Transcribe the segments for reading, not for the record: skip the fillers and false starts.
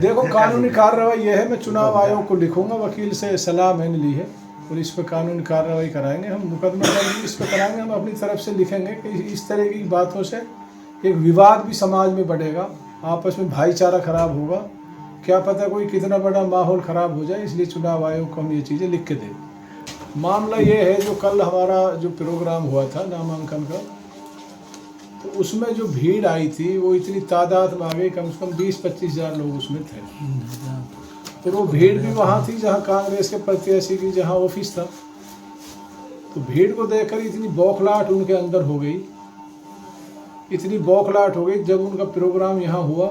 देखो कानूनी कार्रवाई यह है, मैं चुनाव आयोग को लिखूंगा, वकील से सलाह मैंने ली है और इस पर कानूनी कार्रवाई कराएंगे। हम मुकदमा दर्ज इस पर कराएंगे, हम अपनी तरफ से लिखेंगे कि इस तरह की बातों से एक विवाद भी समाज में बढ़ेगा, आपस में भाईचारा खराब होगा, क्या पता कोई कितना बड़ा माहौल खराब हो जाए। इसलिए चुनाव आयोग को हम ये चीज़ें लिख के दें। मामला ये है, जो कल हमारा जो प्रोग्राम हुआ था नामांकन का, तो उसमें जो भीड़ आई थी वो इतनी तादाद में आ गई, कम से कम 20-25 हज़ार लोग उसमें थे। तो वो भीड़ भी वहाँ थी जहाँ कांग्रेस के प्रत्याशी की जहाँ ऑफिस था। तो भीड़ को देखकर इतनी बौखलाहट उनके अंदर हो गई, इतनी बौखलाहट हो गई। जब उनका प्रोग्राम यहाँ हुआ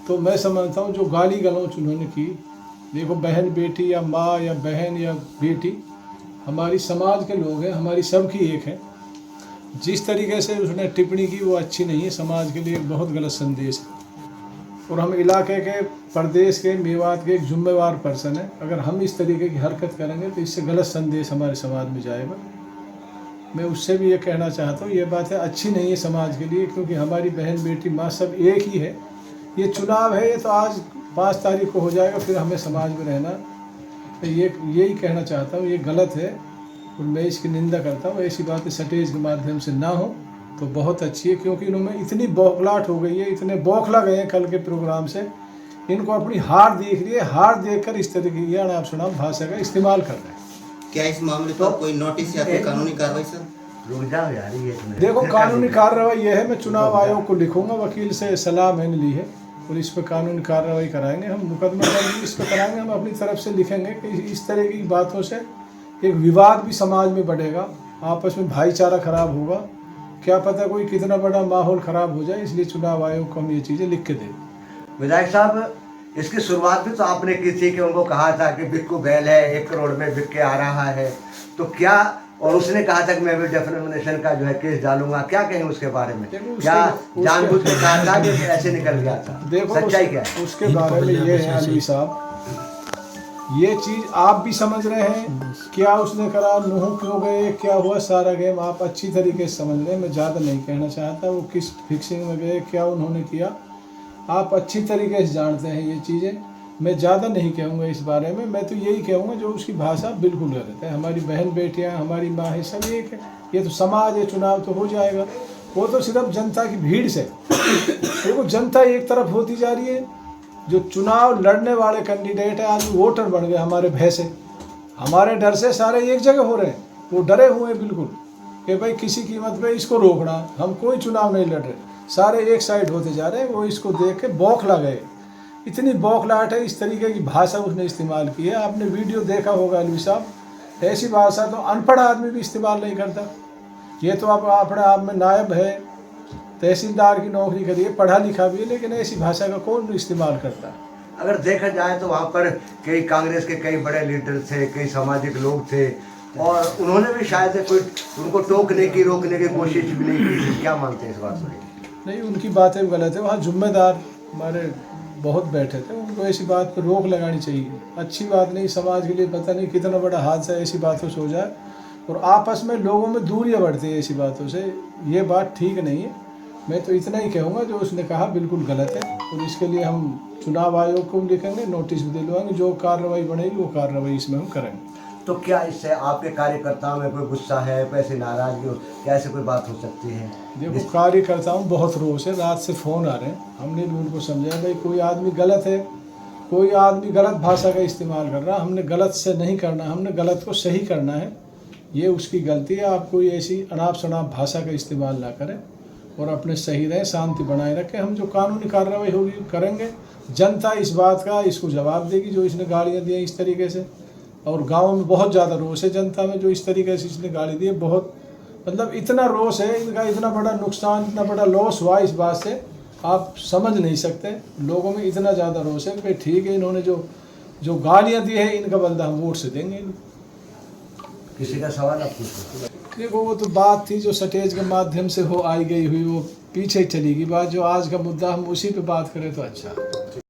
तो मैं समझता हूँ जो गाली गलौच उन्होंने की, देखो बहन बेटी या माँ या बहन या बेटी हमारी समाज के लोग हैं, हमारी सबकी एक है। जिस तरीके से उसने टिप्पणी की वो अच्छी नहीं है, समाज के लिए एक बहुत गलत संदेश है। और हम इलाके के, प्रदेश के, मेवात के एक जिम्मेवार पर्सन है, अगर हम इस तरीके की हरकत करेंगे तो इससे गलत संदेश हमारे समाज में जाएगा। मैं उससे भी ये कहना चाहता हूँ, ये बात है अच्छी नहीं है समाज के लिए, क्योंकि हमारी बहन बेटी माँ सब एक ही है। ये चुनाव है, ये तो आज 5 तारीख को हो जाएगा, फिर हमें समाज में रहना। तो यही कहना चाहता हूँ, ये गलत है और मैं इसकी निंदा करता हूँ। ऐसी बातें स्टेज के माध्यम से ना हो तो बहुत अच्छी है, क्योंकि इन्होंने इतनी बौखलाहट हो गई है, इतने बौखला गए हैं कल के प्रोग्राम से, इनको अपनी हार दिख रही है। हार देखकर इस तरीके की अनाप शनाप भाषा का इस्तेमाल कर रहे हैं। क्या इस मामले पर कोई नोटिस या कोई कानूनी कार्रवाई सर? देखो कानूनी कार्रवाई यह है, मैं चुनाव आयोग को लिखूंगा, वकील से सलाह मैंने ली है और इस पर कानूनी कार्रवाई कराएंगे। हम मुकदमा दर्ज इस पर कराएंगे, हम अपनी तरफ से लिखेंगे कि इस तरह की बातों से एक विवाद भी समाज में बढ़ेगा, आपस में भाईचारा खराब होगा, क्या पता कोई कितना बड़ा माहौल खराब हो जाए। इसलिए चुनाव आयोग को हम ये चीज़ें लिख के दें। विधायक साहब, इसकी शुरुआत भी तो आपने की थी कि उनको कहा था कि बिक्कू बैल है, 1 करोड़ में बिक के आ रहा है, तो क्या, और उसने कहा था कि मैं भी डेफिनेशन का जो है केस डालूंगा, क्या कहें उसके बारे में? क्या जानबूझ के कहा था कि ऐसे निकल गया था? देखो सच्चाई क्या है उसके बारे में? ये है अलवी साहब, ये चीज़ आप भी समझ रहे हैं, क्या उसने करा, नूह क्यों गए, क्या हुआ, सारा गेम आप अच्छी तरीके से समझ रहे हैं। मैं ज़्यादा नहीं कहना चाहता वो किस फिक्सिंग में गए, क्या उन्होंने किया, आप अच्छी तरीके से जानते हैं ये चीज़ें। मैं ज़्यादा नहीं कहूँगा इस बारे में। मैं तो यही कहूँगा जो उसकी भाषा बिल्कुल गलत है। हमारी बहन बेटियाँ, हमारी माँ है, सब एक है। ये तो समाज है, चुनाव तो हो जाएगा। वो तो सिर्फ जनता की भीड़ से, देखो जनता एक तरफ होती जा रही है, जो चुनाव लड़ने वाले कैंडिडेट हैं आज वोटर बन गए हमारे भय से, हमारे डर से सारे एक जगह हो रहे हैं। वो डरे हुए हैं बिल्कुल कि भाई किसी कीमत पे इसको रोकना, हम कोई चुनाव नहीं लड़ रहे, सारे एक साइड होते जा रहे हैं। वो इसको देख के बौखला गए, इतनी बौखलाहट है, इस तरीके की भाषा उसने इस्तेमाल की है। आपने वीडियो देखा होगा अलवी साहब, ऐसी भाषा तो अनपढ़ आदमी भी इस्तेमाल नहीं करता। ये तो आप अपने आप में नायब है, तहसीलदार की नौकरी करिए, पढ़ा लिखा भी है, लेकिन ऐसी भाषा का कौन इस्तेमाल करता है? अगर देखा जाए तो वहाँ पर कई कांग्रेस के कई बड़े लीडर थे, कई सामाजिक लोग थे, और उन्होंने भी शायद कोई उनको टोकने की, रोकने की कोशिश भी नहीं की थी। क्या मानते हैं इस बात पर? नहीं, उनकी बातें गलत है। वहाँ जिम्मेदार हमारे बहुत बैठे थे, उनको ऐसी बात पर रोक लगानी चाहिए। अच्छी बात नहीं, समाज के लिए पता नहीं कितना बड़ा हादसा ऐसी बातों से हो जाए और आपस में लोगों में दूरियां बढ़ती है ऐसी बातों से। ये बात ठीक नहीं है। मैं तो इतना ही कहूँगा, जो उसने कहा बिल्कुल गलत है और इसके लिए हम चुनाव आयोग को लिखेंगे, नोटिस भी दिलवाएंगे, जो कार्रवाई बनेगी वो कार्रवाई इसमें हम करेंगे। तो क्या इससे आपके कार्यकर्ताओं में कोई गुस्सा है, पैसे नाराजगी हो, क्या ऐसे कोई बात हो सकती है? देखो कार्यकर्ताओं बहुत रोष है, रात से फ़ोन आ रहे हैं, हमने भी उनको समझाया भाई कोई आदमी गलत है, कोई आदमी गलत भाषा का इस्तेमाल कर रहा है, हमने गलत से नहीं करना, हमने गलत को सही करना है, ये उसकी गलती है। आप कोई ऐसी अनाप शनाप भाषा का इस्तेमाल ना करें और अपने सही रहें, शांति बनाए रखें। हम जो कानूनी कार्रवाई होगी करेंगे, जनता इस बात का इसको जवाब देगी जो इसने गालियाँ दी इस तरीके से। और गांव में बहुत ज़्यादा रोष है जनता में, जो इस तरीके से इसने गाली दी है, बहुत मतलब इतना रोष है इनका, इतना बड़ा नुकसान, इतना बड़ा लॉस हुआ इस बात से, आप समझ नहीं सकते। लोगों में इतना ज़्यादा रोष है कि ठीक है, इन्होंने जो गालियाँ दी है इनका बदला हम वोट से देंगे। किसी का सवाल आप पूछो। देखो वो तो बात थी जो स्टेज के माध्यम से हो आई गई हुई, वो पीछे चली गई बात। जो आज का मुद्दा हम उसी पे बात करें तो अच्छा है।